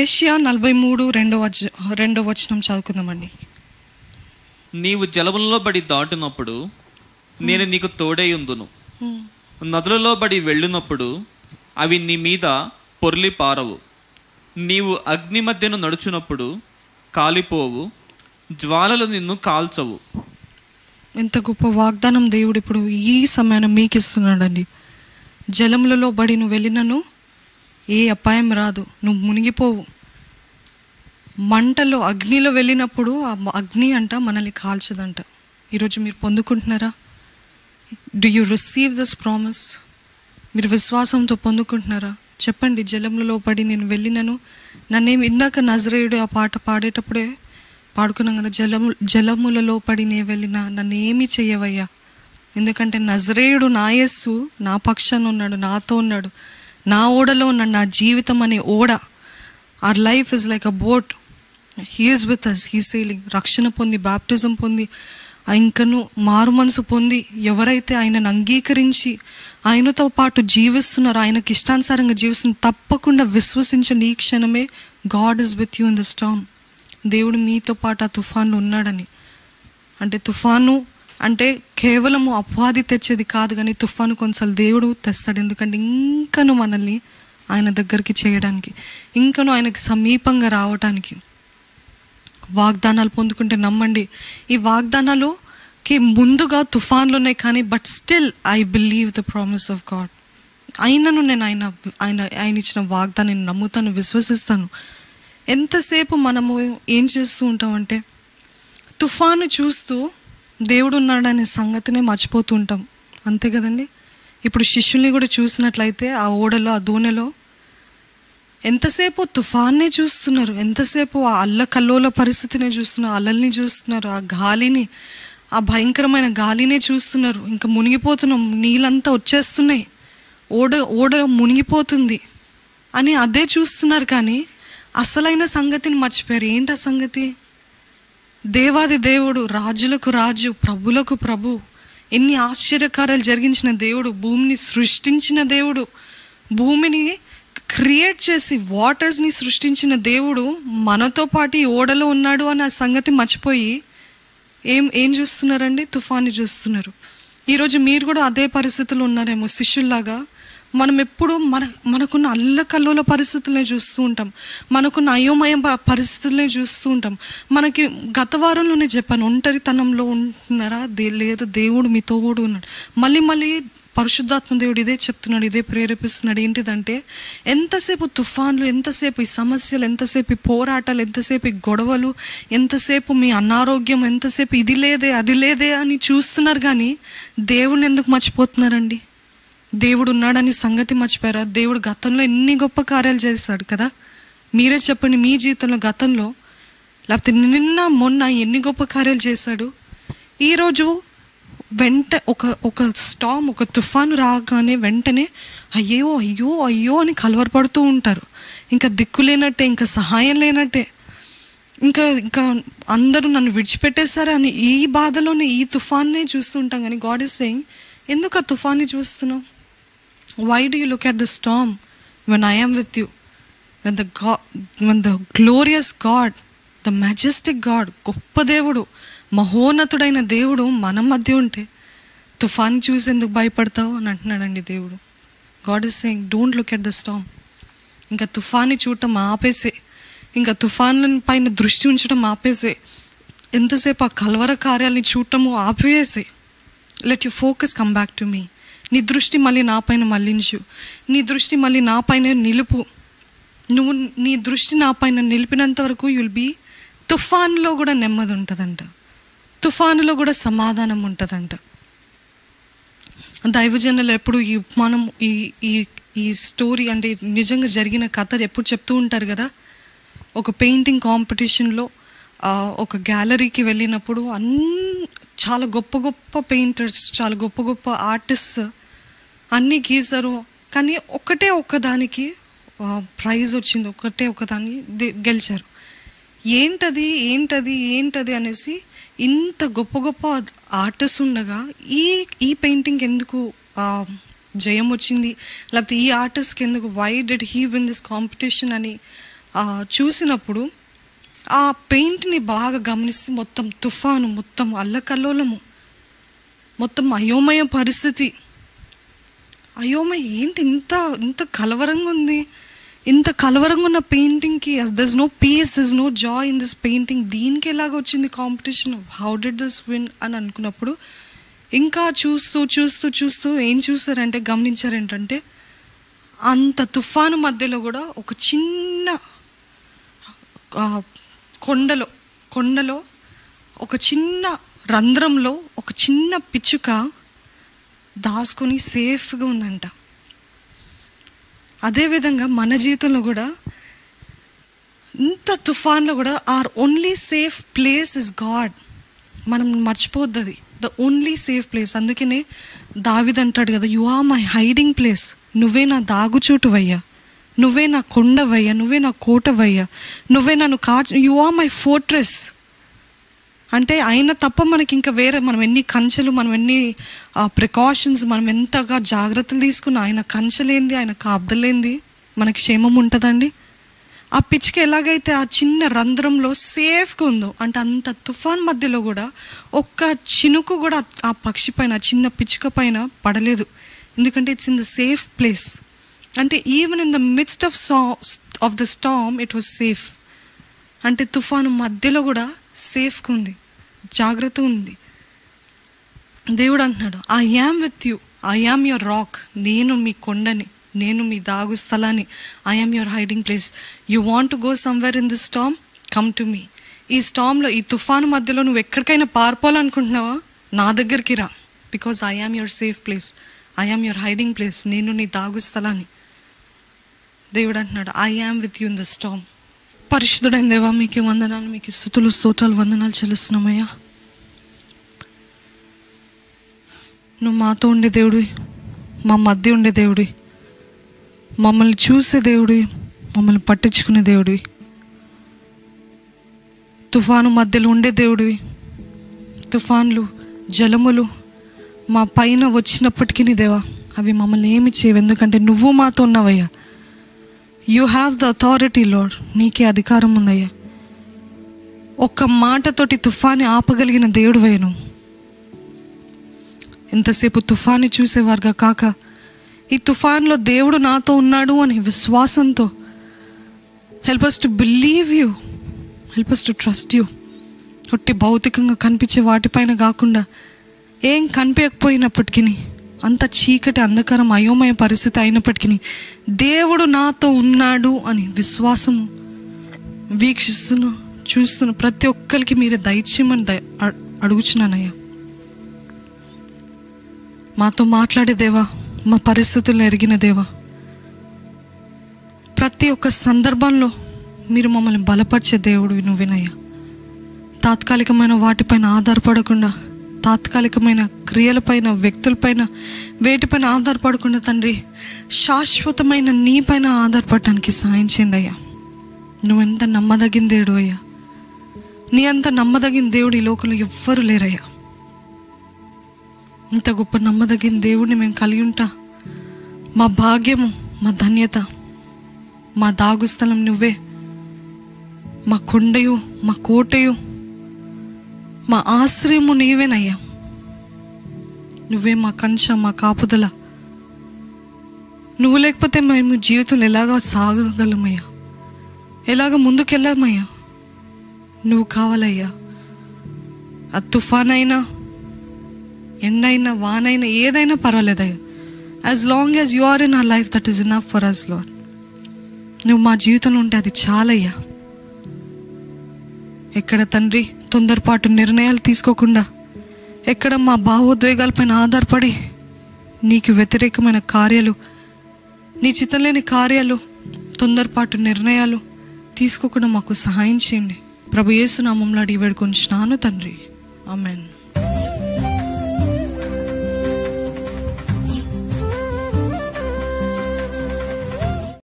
యెషయా 43 రెండో వచనం చదువుకుందామండి. నీవు జలములలో బడి దాటినప్పుడు నేను నీకు తోడై ఉందును, నదులలో బడి వెళ్ళినప్పుడు అవి నీ మీద పొర్లి పారవు. నీవు అగ్ని మధ్యను నడుచునప్పుడు కాలిపోవు, జ్వాలలు నిన్ను కాల్చవు. ఎంత గొప్ప వాగ్దానం దేవుడు ఇప్పుడు ఈ సమయాన్ని మీకు ఇస్తున్నాడండి. జలములలో బడి నువ్వు వెళ్ళినను ఏ అపాయం రాదు, నువ్వు మునిగిపోవు. మంటలో అగ్నిలో వెళ్ళినప్పుడు ఆ అగ్ని అంట మనల్ని కాల్చదంట. ఈరోజు మీరు పొందుకుంటున్నారా? Do you receive this promise? మీరు విశ్వాసంతో పొందుకుంటున్నారా? చెప్పండి. జలములలో పడి నేను వెళ్ళినను నన్నేమి, ఇందాక నజరేయుడు ఆ పాట పాడేటప్పుడే పాడుకున్నాం కదా, జలములలో పడి నే వెళ్ళినా నన్ను ఏమీ చెయ్యవయ్యా. ఎందుకంటే నజరేయుడు నా యేసు నా పక్షాన ఉన్నాడు, నాతో ఉన్నాడు, నా ఓడలో ఉన్నాడు. నా జీవితం అనే ఓడ, our life is like a boat. He is with us, he sailing. రక్షణ పొంది, బాప్టిజం పొంది, ఇంకను మారు మనసు పొంది ఎవరైతే ఆయనను అంగీకరించి ఆయనతో పాటు జీవిస్తున్నారు, ఆయనకి ఇష్టానుసారంగా జీవిస్తున్నారు, తప్పకుండా విశ్వసించండి ఈ క్షణమే God is with you in the Storm. దేవుడు మీతో పాటు ఆ తుఫాన్లో ఉన్నాడని. అంటే తుఫాను అంటే కేవలము అపవాది తెచ్చేది కాదు, కానీ తుఫాను కొన్నిసార్లు దేవుడు తెస్తాడు. ఎందుకంటే ఇంకను మనల్ని ఆయన దగ్గరికి చేయడానికి, ఇంకను ఆయనకి సమీపంగా రావటానికి. వాగ్దానాలు పొందుకుంటే నమ్మండి, ఈ వాగ్దానాలుకి ముందుగా తుఫాన్లు ఉన్నాయి, కానీ but still I believe the promise of God. అయినను నేను ఆయన ఇచ్చిన వాగ్దానాన్ని నమ్ముతాను, విశ్వసిస్తాను. ఎంతసేపు మనము ఏం చేస్తూ ఉంటామంటే తుఫాను చూస్తూ దేవుడు ఉన్నాడనే సంగతినే మర్చిపోతూ ఉంటాం, అంతే కదండి. ఇప్పుడు శిష్యుల్ని కూడా చూసినట్లయితే ఆ ఓడలో, ఆ దోణిలో ఎంతసేపు తుఫాన్నే చూస్తున్నారు, ఎంతసేపు ఆ అల్లకల్లోల పరిస్థితినే చూస్తున్నారు, అలల్ని చూస్తున్నారు, ఆ గాలిని, ఆ భయంకరమైన గాలినే చూస్తున్నారు. ఇంకా మునిగిపోతున్నాం, నీళ్ళంతా వచ్చేస్తున్నాయి, ఓడ మునిగిపోతుంది అని అదే చూస్తున్నారు. కానీ అసలైన సంగతిని మర్చిపోయారు. ఏంటి ఆ సంగతి? దేవాది దేవుడు, రాజులకు రాజు, ప్రభులకు ప్రభు, ఎన్ని ఆశ్చర్యకార్యాలు జరిగించిన దేవుడు, భూమిని సృష్టించిన దేవుడు, భూమిని క్రియేట్ చేసి వాటర్స్ని సృష్టించిన దేవుడు మనతో పాటు ఈ ఓడలో ఉన్నాడు అనే సంగతి మర్చిపోయి ఏం చూస్తున్నారండి? తుఫాన్ని చూస్తున్నారు. ఈరోజు మీరు కూడా అదే పరిస్థితులు ఉన్నారేమో శిష్యుల్లాగా. మనం ఎప్పుడు మనకున్న అల్లకల్లోల పరిస్థితులనే చూస్తూ ఉంటాం, మనకున్న అయోమయం పరిస్థితులనే చూస్తూ ఉంటాం. మనకి గత వారంలోనే చెప్పాను, ఒంటరితనంలో ఉంటున్నారా? లేదు, దేవుడు మీతో కూడా ఉన్నాడు. మళ్ళీ పరిశుద్ధాత్మ దేవుడు ఇదే చెప్తున్నాడు, ఇదే ప్రేరేపిస్తున్నాడు. ఏంటిదంటే ఎంతసేపు తుఫాన్లు, ఎంతసేపు ఈ సమస్యలు, ఎంతసేపు ఈ పోరాటాలు, ఎంతసేపు ఈ గొడవలు, ఎంతసేపు మీ అనారోగ్యం, ఎంతసేపు ఇది లేదే అది లేదే అని చూస్తున్నారు, కానీ దేవుడిని ఎందుకు మర్చిపోతున్నారండి? దేవుడు ఉన్నాడని సంగతి మర్చిపోయారా? దేవుడు గతంలో ఎన్ని గొప్ప కార్యాలు చేశాడు కదా. మీరే చెప్పండి, మీ జీవితంలో గతంలో లేకపోతే నిన్న మొన్న ఎన్ని గొప్ప కార్యాలు చేశాడు. ఈరోజు ఒక స్టామ్, ఒక తుఫాను రాగానే వెంటనే అయ్యో అయ్యో అయ్యో అని కలవరపడుతూ ఉంటారు. ఇంకా దిక్కు లేనట్టే, ఇంకా సహాయం లేనట్టే, ఇంకా అందరూ నన్ను విడిచిపెట్టేశారా అని ఈ బాధలోనే ఈ తుఫాన్నే చూస్తూ ఉంటాం. కానీ గాడ్ ఈజ్ సేయింగ్, ఎందుకు ఆ తుఫాన్ని చూస్తున్నావు? Why do you look at the storm when I am with you? When the glorious God, the majestic God, గొప్ప దేవుడు, మహోన్నతుడైన దేవుడు మన మధ్య ఉంటే తుఫాన్ చూసి ఎందుకు భయపడతావు అని అంటున్నాడండి దేవుడు. God is saying, don't look at the Storm. ఇంకా తుఫాన్ని చూడటం ఆపేసే, ఇంకా తుఫాన్ల పైన దృష్టి ఉంచడం ఆపేసే, ఎంతసేపు ఆ కలవర కార్యాలని చూడటము ఆపేసే. Let you focus come back to me. నీ దృష్టి మళ్ళీ నా పైన మళ్ళించు, నీ దృష్టి మళ్ళీ నా పైన నిలుపు. నువ్వు నీ దృష్టి నా పైన నిలిపినంత వరకు యుల్ బీ. తుఫాన్లో కూడా నెమ్మది ఉంటుందంట, తుఫానులో కూడా సమాధానం ఉంటుందంట. దైవజనులు ఎప్పుడు మనం ఈ స్టోరీ అంటే నిజంగా జరిగిన కథ ఎప్పుడు చెప్తూ ఉంటారు కదా. ఒక పెయింటింగ్ కాంపిటీషన్లో ఒక గ్యాలరీకి వెళ్ళినప్పుడు చాలా గొప్ప గొప్ప పెయింటర్స్, చాలా గొప్ప గొప్ప ఆర్టిస్ట్స్ అన్నీ గీసారు, కానీ ఒక్కదానికి ప్రైజ్ వచ్చింది, ఒకదాన్ని గెలిచారు. ఏంటది అనేసి ఇంత గొప్ప గొప్ప ఆర్టిస్ట్ ఉండగా ఈ పెయింటింగ్ ఎందుకు జయం వచ్చింది, లేకపోతే ఈ ఆర్టిస్ట్కి ఎందుకు, why did he win this competition అని చూసినప్పుడు ఆ పెయింట్ని బాగా గమనిస్తే మొత్తం తుఫాను, మొత్తం అల్లకల్లోలము, మొత్తం అయోమయ పరిస్థితి. అయోమయ ఏంటి ఇంత కలవరంగా ఉంది, ఇంత కలవరంగా ఉన్న పెయింటింగ్కి there's no peace, there's no joy in this painting. దీనికి ఎలాగ వచ్చింది competition, how did this win అని అనుకున్నప్పుడు ఇంకా చూస్తూ చూస్తూ చూస్తూ ఏం చూస్తారంటే, గమనించారేంటంటే అంత తుఫాను మధ్యలో కూడా ఒక చిన్న కొండలో ఒక చిన్న రంధ్రంలో ఒక చిన్న పిచ్చుక దాచుకొని సేఫ్గా ఉందంట. అదేవిధంగా మన జీవితంలో కూడా ఇంత తుఫాన్లో కూడా our only safe place is God. మనం మర్చిపోద్దు అది, ద ఓన్లీ సేఫ్ ప్లేస్. అందుకనే దావీదు అంటాడు కదా, you are my hiding place. నువ్వే నా దాగుచోటువయ్యా, నువ్వే నా కొండవయ్యా, నువ్వే నా కోటవయ్యా, నువ్వే నన్ను యు ఆర్ మై ఫోర్ట్రెస్. అంటే ఆయన తప్ప మనకి ఇంకా వేరే, మనం ఎన్ని కంచెలు, మనం ఎన్ని ప్రికాషన్స్, మనం ఎంతగా జాగ్రత్తలు తీసుకున్న ఆయన కంచెలేంది, ఆయన కాపుదలేంది మనకి క్షేమం ఉంటుందండి. ఆ పిచ్చిక ఎలాగైతే ఆ చిన్న రంధ్రంలో సేఫ్గా ఉందో, అంటే అంత తుఫాన్ మధ్యలో కూడా ఒక్క చినుకు కూడా ఆ పక్షి పైన, చిన్న పిచ్చుక పైన పడలేదు. ఎందుకంటే it's in the safe place. అంటే even in the midst of the storm it was safe. అంటే తుఫాను మధ్యలో కూడా సేఫ్గా ఉంది, జాగ్రత్త ఉంది. దేవుడు అంటున్నాడు, I am with you, I am your rock. నేను మీ కొండని, నేను మీ దాగు స్థలాన్ని. I am your hiding place. You want to go somewhere in this storm, come to me. ఈ స్టార్మ్లో, ఈ తుఫాను మధ్యలో నువ్వు ఎక్కడికైనా పారిపోవాలనుకుంటున్నావా, నా దగ్గరికి రా. Because I am your safe place, I am your hiding place. నేను నీ దాగు స్థలాన్ని. దేవుడు అంటున్నాడు, I am with you in the Storm. పరిశుద్ధుడైన దేవా, మీకు వందనాలు, మీకు స్తుతులు స్తోత్రాలు వందనాలు చెల్లిస్తున్నామయ్యా. నువ్వు మాతో ఉండే దేవుడివి, మా మధ్య ఉండే దేవుడివి, మమ్మల్ని చూసే దేవుడివి, మమ్మల్ని పట్టించుకునే దేవుడివి, తుఫాను మధ్యలో ఉండే దేవుడివి. తుఫాన్లు, జలములు మా పైన వచ్చినప్పటికీ దేవా, అవి మమ్మల్ని ఏమి చేయవు, ఎందుకంటే నువ్వు మాతో ఉన్నావయ్యా. You have the authority Lord. నీకే అధికారం ఉందయ్యా. ఒక్క మాటతోటి తుఫాన్ని ఆపగలిగిన దేవుడివయ్యా నువ్వు. ఇంతసేపు తుఫాన్ని చూసేవారుగా కాక, ఈ తుఫాన్లో దేవుడు నాతో ఉన్నాడు అని విశ్వాసంతో, help us to believe you, help us to trust you. ఒట్టి భౌతికంగా కనిపించే వాటిపైన కాకుండా, ఏం కనిపించకపోయినప్పటికీ, అంత చీకటి, అంధకారం, అయోమయ పరిస్థితి అయినప్పటికీ దేవుడు నాతో ఉన్నాడు అని విశ్వాసము వీక్షిస్తున్న, చూస్తున్న ప్రతి ఒక్కరికి మీరే దయచేయమని అడుగుచున్నానయ్యా. మాతో మాట్లాడే దేవా, మా పరిస్థితులను ఎరిగిన దేవా, ప్రతి ఒక్క సందర్భంలో మీరు మమ్మల్ని బలపరిచే దేవుడు నువ్వేనయ్యా. తాత్కాలికమైన వాటిపైన ఆధారపడకుండా, తాత్కాలికమైన క్రియలపైన, వ్యక్తులపైన, వేటిపైన ఆధారపడకుండా తండ్రి, శాశ్వతమైన నీ పైన ఆధారపడటానికి సాయం చేయండి అయ్యా. నువ్వెంత నమ్మదగిన దేవుడు అయ్యా. నీ అంత నమ్మదగిన దేవుడు ఈ లోకంలో ఎవ్వరూ లేరయ్యా. ఇంత గొప్ప నమ్మదగిన దేవుడిని మేము కలిగి ఉంటా. మా భాగ్యము, మా ధన్యత, మా దాగుస్థలం నువ్వే. మా కొండయు, మా కోటయు, మా ఆశ్రయము నీవేనయ్యా. నువ్వే మా కంచ, మా కాపుదల. నువ్వు లేకపోతే మేము జీవితంలో ఎలాగ సాగగలమయ్యా, ఎలాగ ముందుకెళ్ళామయ్యా. నువ్వు కావాలయ్యా. ఆ తుఫానైనా, ఎండైనా, వానైనా, ఏదైనా పర్వాలేదయ్యా. As long as you are in our life, that is enough for us Lord. నువ్వు మా జీవితంలో ఉంటే అది చాలయ్యా. ఎక్కడ తండ్రి తొందరపాటు నిర్ణయాలు తీసుకోకుండా, ఎక్కడ మా భావోద్వేగాలపైన ఆధారపడి నీకు వ్యతిరేకమైన కార్యాలు, నీ చిత్తం లేని కార్యాలు, తొందరపాటు నిర్ణయాలు తీసుకోకుండా మాకు సహాయం చేయండి. ప్రభు యేసు నామములో అడిగి వేడుకొంచున్నాను తండ్రి. ఆమెన్.